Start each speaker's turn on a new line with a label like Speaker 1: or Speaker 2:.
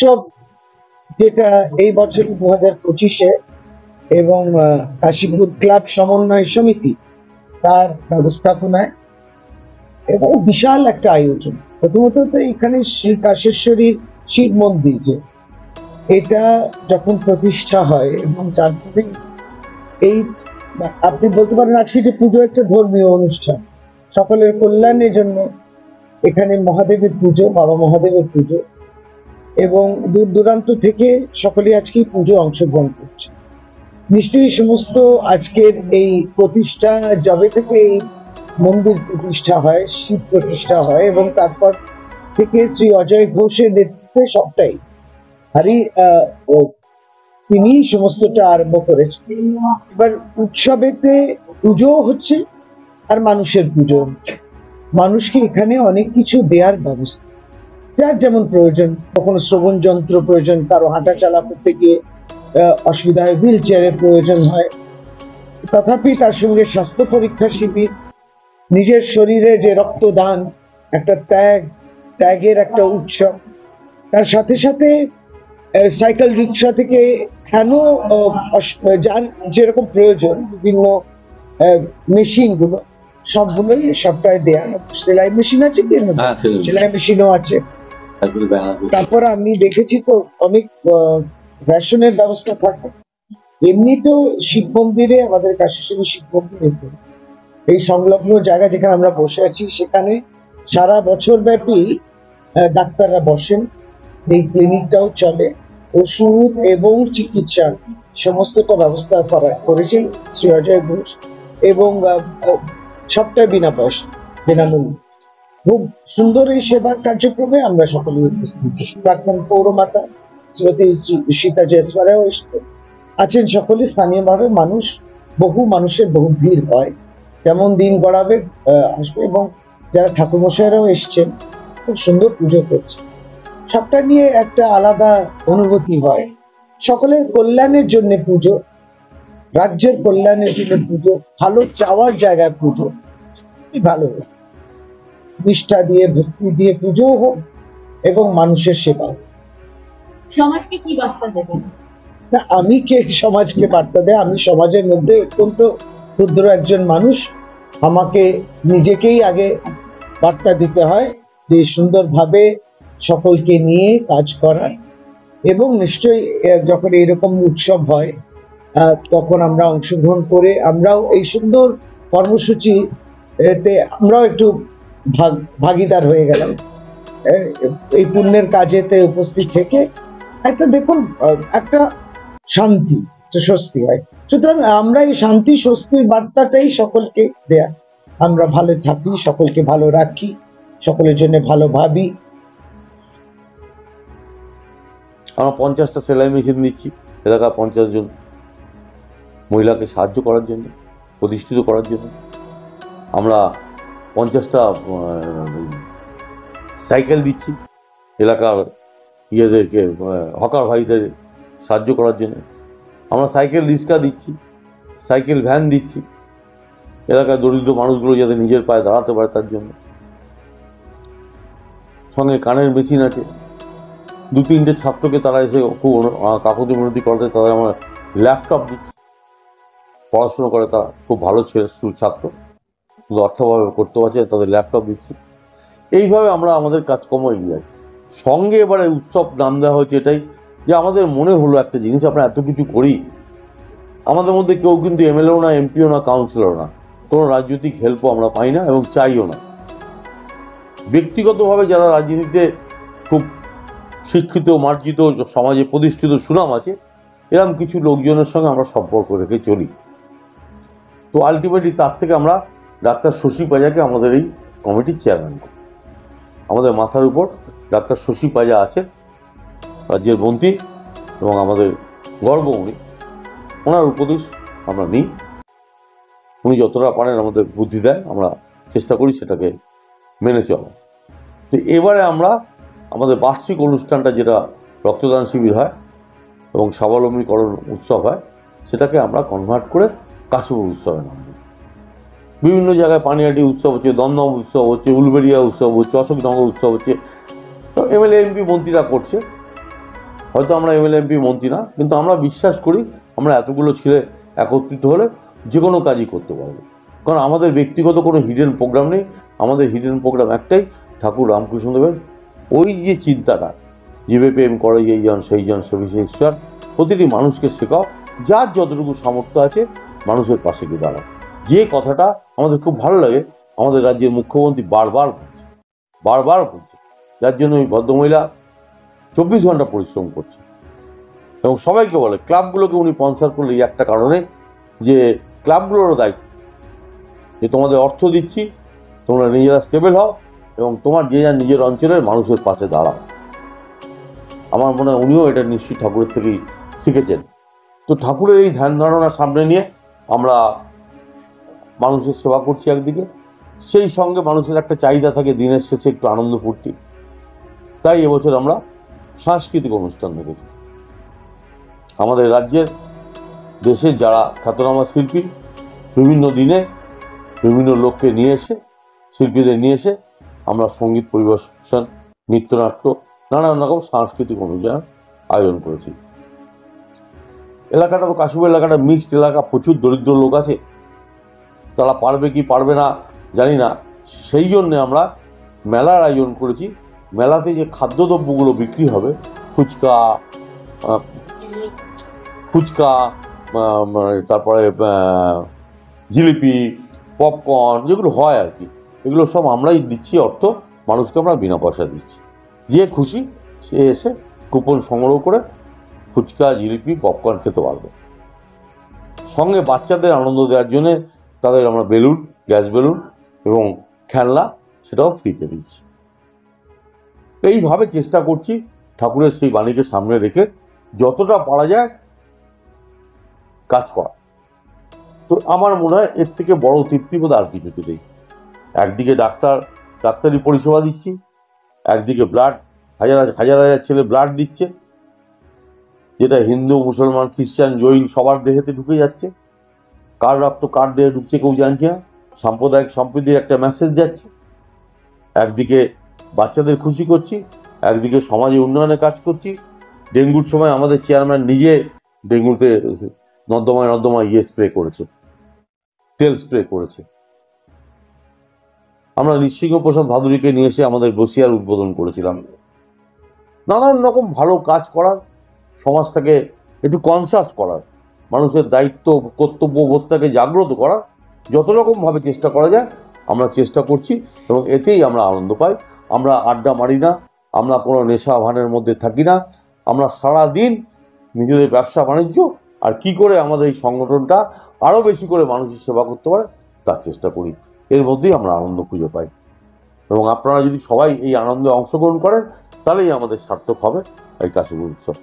Speaker 1: উৎসব যেটা এই বছর 2025-এ এবং কাশীপুর ক্লাব সমন্বয় সমিতি তার ব্যবস্থাপনায় এবং বিশাল একটা আয়োজন। প্রথমত তো এখানে শ্রী কাশেশ্বরীর শিব মন্দির, যে এটা যখন প্রতিষ্ঠা হয় এবং তারপরে এই আপনি বলতে পারেন আজকে যে পুজো একটা ধর্মীয় অনুষ্ঠান, সকলের কল্যাণের জন্য এখানে মহাদেবের পুজো, বাবা মহাদেবের পুজো, এবং দূর দূরান্ত থেকে সকলে আজকে পুজো অংশগ্রহণ করছে। নিশ্চয়ই সমস্ত আজকের এই প্রতিষ্ঠা, যবে থেকে এই মন্দির প্রতিষ্ঠা হয়, শিব প্রতিষ্ঠা হয়, এবং তারপর থেকে শ্রী অজয় ঘোষের নেতৃত্বে সবটাই আরই তিনি সমস্তটা আরম্ভ করেছেন। এবার উৎসবেতে পুজো হচ্ছে আর মানুষের পুজো হচ্ছে। মানুষকে এখানে অনেক কিছু দেওয়ার ব্যবস্থা, যার যেমন প্রয়োজন। কখনো শ্রবণ যন্ত্র প্রয়োজন, কারো হাঁটা চলা করতে গিয়ে অসুবিধা হয়, হুইল চেয়ারের প্রয়োজন হয়, তথাপি তার সঙ্গে স্বাস্থ্য পরীক্ষা শিবির, নিজের শরীরে যে রক্তদান, একটা ত্যাগের একটা উৎসব, তার সাথে সাথে সাইকেল রিক্সা থেকে কেন যার যেরকম প্রয়োজন বিভিন্ন মেশিন গুলো সবগুলোই সবটাই দেয়া। সেলাই মেশিন আছে কি, সেলাই মেশিনও আছে। তারপর আমি দেখেছি তো অনেক রেশনের ব্যবস্থা থাকে। এমনিতেও শিব মন্দিরে, আমাদের কাশেশ্বরী শিব মন্দিরে এই সংলগ্ন জায়গা যেখানে আমরা বসে আছি, সেখানে সারা বছর ব্যাপী ডাক্তাররা বসেন, এই ক্লিনিকটাও চলে, ওষুধ এবং চিকিৎসা সমস্তটা ব্যবস্থা করেছেন শ্রী অজয় ঘোষ, এবং সবটাই বিনা পয়সা, বিনামূল্যে। খুব সুন্দর এই সেবার কার্যক্রমে আমরা সকলে উপস্থিত। প্রাক্তন পৌরমাতা শ্রীমতী সীতা জয়সওয়ালও আছেন। সকলে স্থানীয়ভাবে মানুষ, বহু মানুষের বহু ভিড় হয়, যেমন দিন গড়াবে আসবে, এবং যারা ঠাকুরমশাইরাও এসছেন, খুব সুন্দর পুজো করছে। সবটা নিয়ে একটা আলাদা অনুভূতি হয়। সকলের কল্যাণের জন্য পুজো, রাজ্যের কল্যাণের জন্য পুজো, ভালো চাওয়ার জায়গায় পুজো, ভালো নিষ্ঠা দিয়ে, ভক্তি দিয়ে পুজো হোক এবং মানুষের সেবা।
Speaker 2: সমাজকে কি বার্তা দেবেন?
Speaker 1: না, আমি কে সমাজকে বার্তা দেয়? আমি সমাজের মধ্যে অত্যন্ত ক্ষুদ্র একজন মানুষ। আমাকে নিজেকেই আগে বার্তা দিতে হয় যে সুন্দরভাবে সকলকে নিয়ে কাজ করা, এবং নিশ্চয়ই যখন এইরকম উৎসব হয় তখন আমরা অংশগ্রহণ করে আমরাও এই সুন্দর কর্মসূচি আমরাও একটু ভাগিদার হয়ে গেলাম এই পুণ্যের কাজেতে উপস্থিত থেকে। একটা দেখুন, একটা শান্তি, স্বস্তি হয়। সুতরাং আমরা এই শান্তি স্বস্তির বার্তাটাই সকলকে দেয়া। আমরা ভালো থাকি, সকলকে ভালো রাখি, সকলের জন্য ভালো ভাবি।
Speaker 3: আমরা 50টা সেলাই মেশিন দিচ্ছি এলাকার 50 জন মহিলাকে সাহায্য করার জন্য, প্রতিষ্ঠিত করার জন্য। আমরা 50টা সাইকেল দিচ্ছি এলাকার ইয়েদেরকে, হকার ভাইদের সাহায্য করার জন্য। আমরা সাইকেল রিক্সা দিচ্ছি, সাইকেল ভ্যান দিচ্ছি এলাকার দরিদ্র মানুষগুলো যাতে নিজের পায়ে দাঁড়াতে পারে তার জন্য। সঙ্গে কানের মেশিন আছে। 2-3টে ছাত্রকে তারা এসে খুব কাকুতি মিনতি করতে তাদের আমরা ল্যাপটপ দিচ্ছি। পড়াশুনো করে তারা, খুব ভালো ছাত্র, কিন্তু অর্থভাবে করতে পারছে, তাদের ল্যাপটপ দিচ্ছি। এইভাবে আমরা আমাদের কাজকর্ম এগিয়ে যাচ্ছি। সঙ্গে এবারে উৎসব নাম দেওয়া হয়েছে এটাই যে আমাদের মনে হলো একটা জিনিস, আমরা এত কিছু করি, আমাদের মধ্যে কেউ কিন্তু এমএলএও না, এমপিও না, কাউন্সিলর না, কোনো রাজনৈতিক হেল্পও আমরা পাই না এবং চাইও না। ব্যক্তিগতভাবে যারা রাজনীতিতে খুব শিক্ষিত, মার্জিত, সমাজে প্রতিষ্ঠিত, সুনাম আছে, এরকম কিছু লোকজনের সঙ্গে আমরা সম্পর্ক রেখে চলি। তো আলটিমেটলি তার থেকে আমরা ডাক্তার শশী পাজাকে আমাদের এই কমিটির চেয়ারম্যান করি। আমাদের মাথার উপর ডাক্তার শশী পাজা আছেন, রাজ্যের মন্ত্রী, এবং আমাদের গর্ব উনি। ওনার উপদেশ আমরা নিই, উনি যতটা পারেন আমাদের বুদ্ধি দেন, আমরা চেষ্টা করি সেটাকে মেনে চলা। তো এবারে আমরা আমাদের বার্ষিক অনুষ্ঠানটা, যেটা রক্তদান শিবির হয় এবং স্বাবলম্বীকরণ উৎসব হয়, সেটাকে আমরা কনভার্ট করে কাশীপুর উৎসবের নাম দিই। বিভিন্ন জায়গায় পানিহাটি উৎসব হচ্ছে, দমদম উৎসব হচ্ছে, উলবেড়িয়া উৎসব হচ্ছে, অশোকনগর উৎসব হচ্ছে। তো এমএলএ এমপি মন্ত্রীরা করছে। হয়তো আমরা এমএলএ এমপি মন্ত্রী না, কিন্তু আমরা বিশ্বাস করি আমরা এতগুলো ছেলে একত্রিত হলে যে কোনো কাজই করতে পারবো। কারণ আমাদের ব্যক্তিগত কোনো হিডেন প্রোগ্রাম নেই, আমাদের হিডেন প্রোগ্রাম একটাই, ঠাকুর রামকৃষ্ণদেবের ওই যে চিন্তাটা, জীবে প্রেম করে এই জন সেই জন সে বিষয়ে ঈশ্বর, প্রতিটি মানুষকে শেখাও, যার যতটুকু সামর্থ্য আছে মানুষের পাশে গিয়ে দাঁড়াও। যে কথাটা আমাদের খুব ভালো লাগে, আমাদের রাজ্যের মুখ্যমন্ত্রী বারবার বলছে, যার জন্য ওই ভদ্রমহিলা 24 ঘন্টা পরিশ্রম করছে এবং সবাইকে বলে, ক্লাবগুলোকে উনি স্পন্সর করলে এই একটা কারণে যে ক্লাবগুলোরও দায়িত্ব যে তোমাদের অর্থ দিচ্ছি, তোমরা নিজেরা স্টেবল হও এবং তোমার যে যার নিজের অঞ্চলের মানুষের পাশে দাঁড়াও। আমার মনে হয় উনিও এটা নিশ্চয়ই ঠাকুরের থেকেই শিখেছেন। তো ঠাকুরের এই ধ্যান ধারণা সামনে নিয়ে আমরা মানুষের সেবা করছি একদিকে, সেই সঙ্গে মানুষের একটা চাহিদা থাকে দিনের শেষে একটু আনন্দ ফুর্তি। তাই এবছর আমরা সাংস্কৃতিক অনুষ্ঠান রেখেছি। আমাদের রাজ্যের দেশের যারা খ্যাতনামা শিল্পী বিভিন্ন দিনে বিভিন্ন লোককে নিয়ে এসে, শিল্পীদের নিয়ে এসে আমরা সঙ্গীত পরিবেশন, নৃত্যনাট্য, নানান রকম সাংস্কৃতিক অনুষ্ঠান আয়োজন করেছি। এলাকাটা তো কাশীপুর এলাকাটা মিক্সড এলাকা, প্রচুর দরিদ্র লোক আছে, তারা পারবে কি পারবে না জানি না, সেই জন্যে আমরা মেলার আয়োজন করেছি। মেলাতে যে খাদ্যদ্রব্যগুলো বিক্রি হবে, ফুচকা, তারপরে জিলিপি, পপকর্ন, যেগুলো হয় আর কি, এগুলো সব আমরাই দিচ্ছি অর্থ, মানুষকে আমরা বিনা পয়সা দিচ্ছি। যে খুশি সে এসে কুপন সংগ্রহ করে ফুচকা, জিলিপি, পপকর্ন খেতে পারবে। সঙ্গে বাচ্চাদের আনন্দ দেওয়ার জন্যে তাদের আমরা বেলুন, গ্যাস বেলুন এবং খেলনা সেটাও ফ্রিতে দিচ্ছি। এইভাবে চেষ্টা করছি ঠাকুরের সেই বাণীকে সামনে রেখে যতটা পারা যায় কাজ করা। তো আমার মনে হয় এর থেকে বড় তৃপ্তি বোধ আর কিছুতে নেই। একদিকে ডাক্তারি পরিষেবা দিচ্ছি, একদিকে ব্লাড, হাজার হাজার ছেলে ব্লাড দিচ্ছে, যেটা হিন্দু, মুসলমান, খ্রিস্টান, জৈন সবার দেহেতে ঢুকে যাচ্ছে। কার রক্ত কার দেহে ঢুকছে কেউ জানছে না, সাম্প্রদায়িক সম্প্রীতির একটা মেসেজ যাচ্ছে। একদিকে বাচ্চাদের খুশি করছি, একদিকে সমাজে উন্নয়নে কাজ করছি। ডেঙ্গুর সময় আমাদের চেয়ারম্যান নিজে ডেঙ্গুতে নর্দমায় স্প্রে করেছে, তেল স্প্রে করেছে। আমরা নৃসিংহপ্রসাদ ভাদুরীকে নিয়ে এসে আমাদের বসিয়ার উদ্বোধন করেছিলাম। নানান রকম ভালো কাজ করার, সমাজটাকে একটু কনসাস করার, মানুষের দায়িত্ব কর্তব্যবোধটাকে জাগ্রত করার যত রকমভাবে চেষ্টা করা যায় আমরা চেষ্টা করছি এবং এতেই আমরা আনন্দ পাই। আমরা আড্ডা মারি না, আমরা কোনো নেশা ভানের মধ্যে থাকি না। আমরা সারাদিন নিজেদের ব্যবসা বাণিজ্য আর কি করে আমাদের এই সংগঠনটা আরও বেশি করে মানুষের সেবা করতে পারে তার চেষ্টা করি। এর মধ্যেই আমরা আনন্দ খুঁজে পাই এবং আপনারা যদি সবাই এই আনন্দে অংশগ্রহণ করেন তাহলেই আমাদের সার্থক হবে এই কাশীপুর উৎসব।